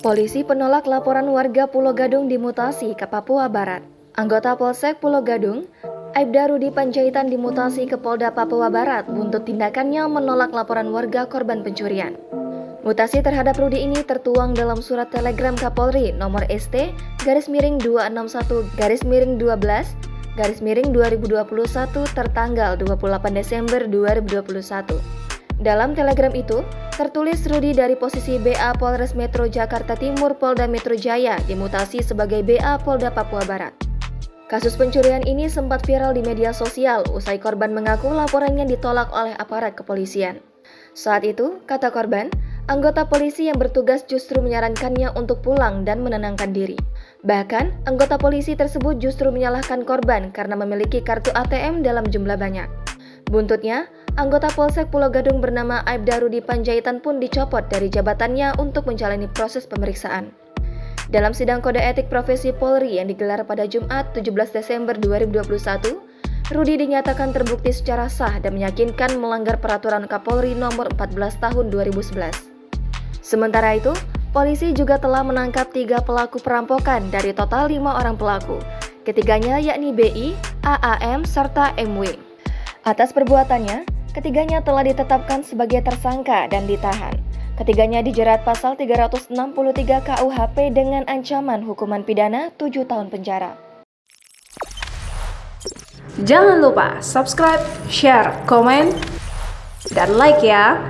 Polisi penolak laporan warga Pulau Gadung dimutasi ke Papua Barat. Anggota Polsek Pulau Gadung, Aibda Rudi Panjaitan dimutasi ke Polda Papua Barat buntut tindakannya menolak laporan warga korban pencurian. Mutasi terhadap Rudi ini tertuang dalam surat telegram Kapolri nomor ST-12/12/2021 tertanggal 28 Desember 2021. Dalam telegram itu, tertulis Rudi dari posisi BA Polres Metro Jakarta Timur Polda Metro Jaya dimutasi sebagai BA Polda Papua Barat. Kasus pencurian ini sempat viral di media sosial usai korban mengaku laporannya ditolak oleh aparat kepolisian. Saat itu, kata korban, anggota polisi yang bertugas justru menyarankannya untuk pulang dan menenangkan diri. Bahkan, anggota polisi tersebut justru menyalahkan korban karena memiliki kartu ATM dalam jumlah banyak. Buntutnya, anggota Polsek Pulau Gadung bernama Aibda Rudi Panjaitan pun dicopot dari jabatannya untuk menjalani proses pemeriksaan. Dalam sidang kode etik profesi Polri yang digelar pada Jumat 17 Desember 2021, Rudi dinyatakan terbukti secara sah dan meyakinkan melanggar peraturan Kapolri nomor 14 tahun 2011. Sementara itu, polisi juga telah menangkap 3 pelaku perampokan dari total 5 orang pelaku. Ketiganya yakni BI, AAM, serta MW. Atas perbuatannya, ketiganya telah ditetapkan sebagai tersangka dan ditahan. Ketiganya dijerat pasal 363 KUHP dengan ancaman hukuman pidana 7 tahun penjara. Jangan lupa subscribe, share, komen, dan like ya!